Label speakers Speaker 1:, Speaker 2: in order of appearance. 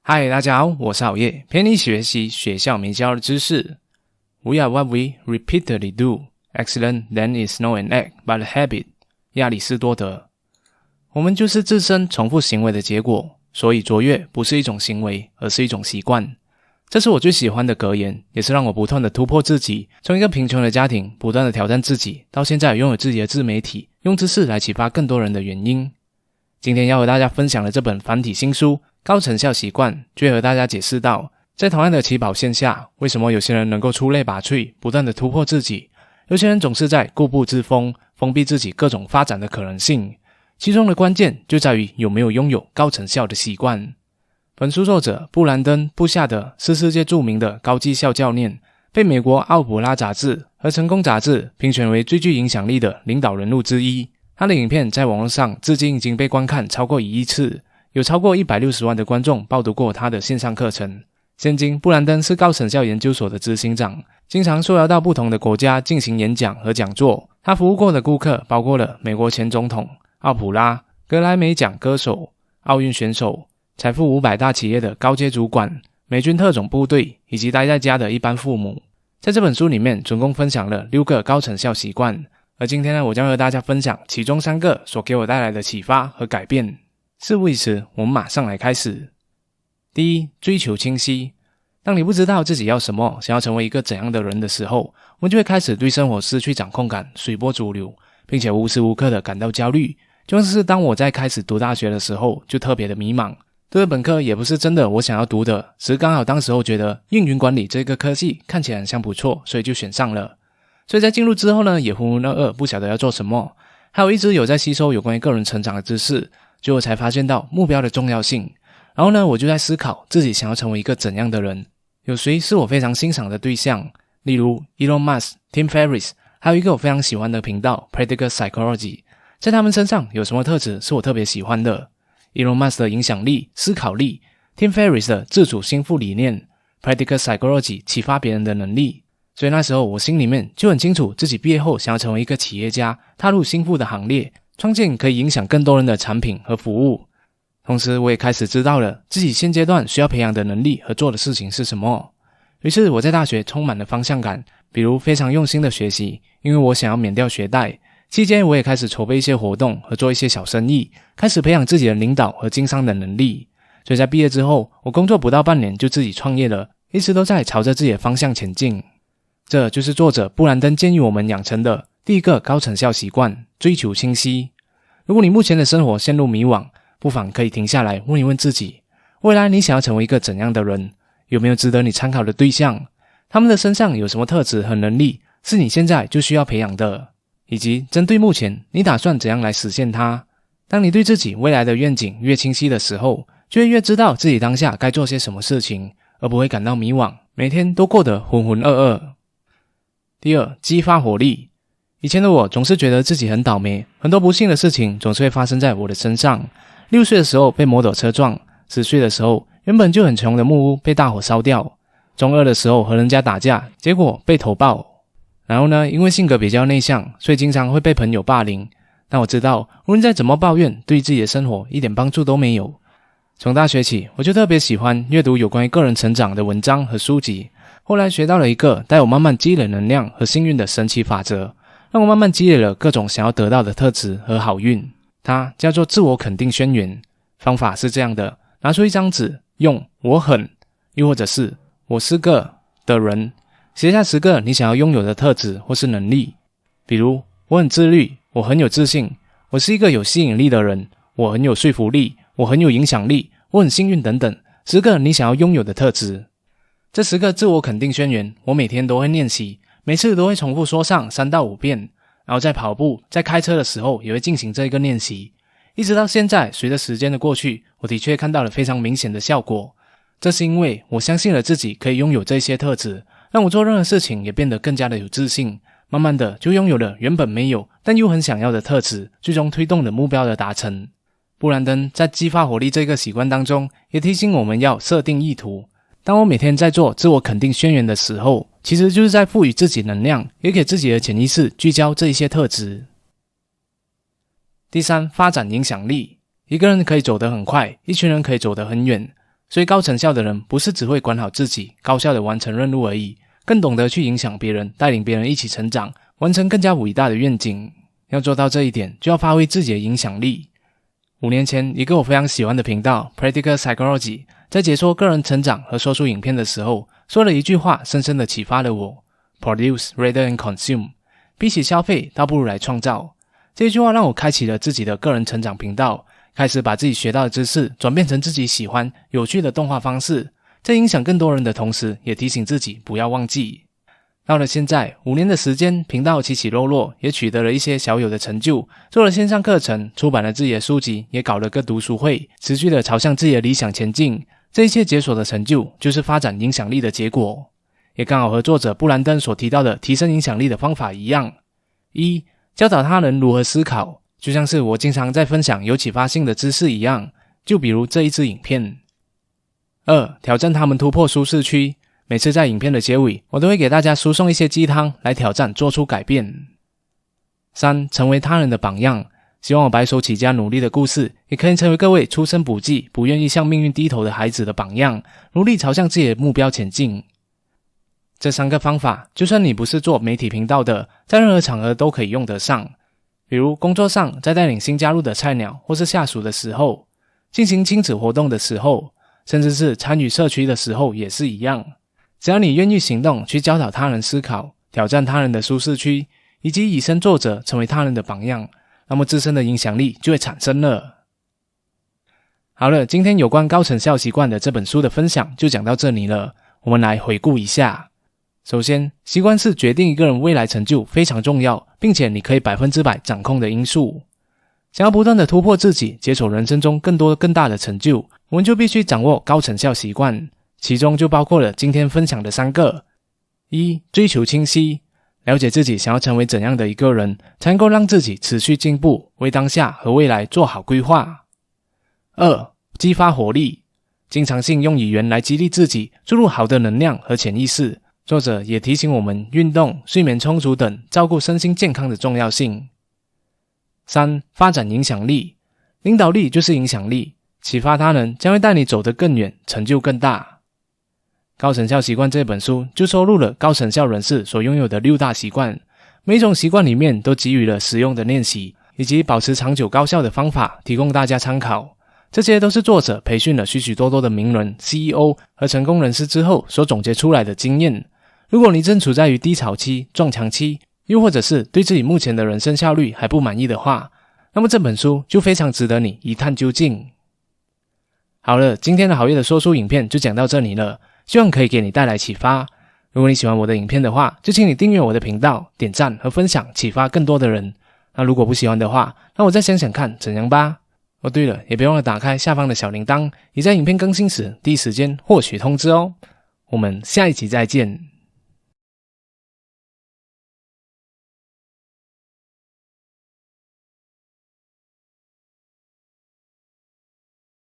Speaker 1: 嗨，大家好，我是郝烨，陪你学习学校没教的知识。We are what we repeatedly do. Excellent then is not an act, but a habit. 亚里士多德。我们就是自身重复行为的结果，所以卓越不是一种行为，而是一种习惯。这是我最喜欢的格言，也是让我不断的突破自己，从一个贫穷的家庭不断的挑战自己，到现在拥有自己的自媒体，用知识来启发更多人的原因。今天要和大家分享的这本繁体新书高成效习惯，就会和大家解释到，在同样的起跑线下，为什么有些人能够出类拔萃，不断的突破自己，有些人总是在固步自封，封闭自己各种发展的可能性。其中的关键就在于有没有拥有高成效的习惯。本书作者布兰登·布夏德是世界著名的高绩效教练，被美国奥普拉杂志和成功杂志评选为最具影响力的领导人物之一。他的影片在网络上至今已经被观看超过1亿次，有超过160万的观众报读过他的线上课程。现今布兰登是高成效研究所的执行长，经常受邀到不同的国家进行演讲和讲座。他服务过的顾客包括了美国前总统奥普拉、格莱美奖歌手、奥运选手、财富500大企业的高阶主管、美军特种部队以及待在家的一般父母。在这本书里面总共分享了6个高成效习惯，而今天呢，我将和大家分享其中3个所给我带来的启发和改变。事不宜迟，我们马上来开始。第一，追求清晰。当你不知道自己要什么，想要成为一个怎样的人的时候，我们就会开始对生活失去掌控感，随波逐流，并且无时无刻的感到焦虑。就像是当我在开始读大学的时候，就特别的迷茫。读的本科也不是真的我想要读的，只是刚好当时候觉得运营管理这个科系看起来很像不错，所以就选上了。所以在进入之后呢，也浑浑噩噩，不晓得要做什么。还有一直有在吸收有关于个人成长的知识，最后才发现到目标的重要性。然后呢，我就在思考自己想要成为一个怎样的人。有谁是我非常欣赏的对象，例如 Elon Musk、Tim Ferriss， 还有一个我非常喜欢的频道 Practical Psychology。 在他们身上有什么特质是我特别喜欢的？ Elon Musk 的影响力、思考力， Tim Ferriss 的自主心腹理念， Practical Psychology 启发别人的能力。所以那时候我心里面就很清楚，自己毕业后想要成为一个企业家，踏入心腹的行列，创建可以影响更多人的产品和服务。同时我也开始知道了自己现阶段需要培养的能力和做的事情是什么。于是我在大学充满了方向感，比如非常用心的学习，因为我想要免掉学贷。期间我也开始筹备一些活动和做一些小生意，开始培养自己的领导和经商的能力。所以在毕业之后，我工作不到半年就自己创业了，一直都在朝着自己的方向前进。这就是作者布兰登建议我们养成的第一个高成效习惯，追求清晰。如果你目前的生活陷入迷惘，不妨可以停下来问一问自己，未来你想要成为一个怎样的人？有没有值得你参考的对象？他们的身上有什么特质和能力是你现在就需要培养的？以及针对目前，你打算怎样来实现它？当你对自己未来的愿景越清晰的时候，就会越知道自己当下该做些什么事情，而不会感到迷惘，每天都过得浑浑噩噩。第二，激发活力。以前的我总是觉得自己很倒霉，很多不幸的事情总是会发生在我的身上。6岁的时候被摩托车撞，10岁的时候原本就很穷的木屋被大火烧掉，中2的时候和人家打架，结果被投爆。然后呢，因为性格比较内向，所以经常会被朋友霸凌。但我知道无论再怎么抱怨，对自己的生活一点帮助都没有。从大学起，我就特别喜欢阅读有关于个人成长的文章和书籍。后来学到了一个带我慢慢积累能量和幸运的神奇法则，让我慢慢积累了各种想要得到的特质和好运。它叫做自我肯定宣言。方法是这样的，拿出一张纸，用我很，又或者是我是个的人，写下10个你想要拥有的特质或是能力。比如我很自律，我很有自信，我是一个有吸引力的人，我很有说服力，我很有影响力，我很幸运等等，10个你想要拥有的特质。这10个自我肯定宣言我每天都会练习，每次都会重复说上3到5遍，然后在跑步在开车的时候也会进行这一个练习。一直到现在，随着时间的过去，我的确看到了非常明显的效果。这是因为我相信了自己可以拥有这些特质，让我做任何事情也变得更加的有自信，慢慢的就拥有了原本没有但又很想要的特质，最终推动了目标的达成。布兰登在激发活力这个习惯当中也提醒我们要设定意图。当我每天在做自我肯定宣言的时候，其实就是在赋予自己能量，也给自己的潜意识聚焦这一些特质。第3，发展影响力。一个人可以走得很快，一群人可以走得很远。所以高成效的人不是只会管好自己，高效的完成任务而已，更懂得去影响别人，带领别人一起成长，完成更加伟大的愿景。要做到这一点，就要发挥自己的影响力。5年前，一个我非常喜欢的频道 Practical Psychology 在解说个人成长和说书影片的时候，说了一句话，深深的启发了我。 Produce rather than consume， 比起消费，倒不如来创造。这句话让我开启了自己的个人成长频道，开始把自己学到的知识转变成自己喜欢有趣的动画方式，在影响更多人的同时，也提醒自己不要忘记。到了现在5年的时间，频道起起落落，也取得了一些小有的成就，做了线上课程，出版了自己的书籍，也搞了个读书会，持续的朝向自己的理想前进。这一切解锁的成就，就是发展影响力的结果，也刚好和作者布兰登所提到的提升影响力的方法一样。1. 教导他人如何思考，就像是我经常在分享有启发性的知识一样，就比如这一支影片。2. 挑战他们突破舒适区，每次在影片的结尾，我都会给大家输送一些鸡汤来挑战做出改变。3. 成为他人的榜样，希望我白手起家努力的故事，也可以成为各位出身不济、不愿意向命运低头的孩子的榜样，努力朝向自己的目标前进。这3个方法，就算你不是做媒体频道的，在任何场合都可以用得上。比如工作上，在带领新加入的菜鸟或是下属的时候，进行亲子活动的时候，甚至是参与社区的时候也是一样。只要你愿意行动，去教导他人思考，挑战他人的舒适区，以及以身作则，成为他人的榜样，那么自身的影响力就会产生了。好了，今天有关高成效习惯的这本书的分享就讲到这里了。我们来回顾一下。首先，习惯是决定一个人未来成就非常重要，并且你可以100%掌控的因素。想要不断的突破自己，解锁人生中更多更大的成就，我们就必须掌握高成效习惯，其中就包括了今天分享的3个。1. 追求清晰，了解自己想要成为怎样的一个人，才能够让自己持续进步，为当下和未来做好规划。2. 激发活力，经常性用语言来激励自己，注入好的能量和潜意识。作者也提醒我们运动、睡眠充足等照顾身心健康的重要性。3. 发展影响力，领导力就是影响力，启发他人将会带你走得更远，成就更大。高成效习惯这本书就收录了高成效人士所拥有的6大习惯，每种习惯里面都给予了实用的练习，以及保持长久高效的方法，提供大家参考。这些都是作者培训了许许多多的名人、CEO 和成功人士之后所总结出来的经验。如果你正处在于低潮期、撞墙期，又或者是对自己目前的人生效率还不满意的话，那么这本书就非常值得你一探究竟。好了，今天的好业的说书影片就讲到这里了，希望可以给你带来启发。如果你喜欢我的影片的话，就请你订阅我的频道、点赞和分享，启发更多的人。那如果不喜欢的话，那我再想想看怎样吧。哦对了，也别忘了打开下方的小铃铛，以在影片更新时第一时间获取通知哦。我们下一集再见。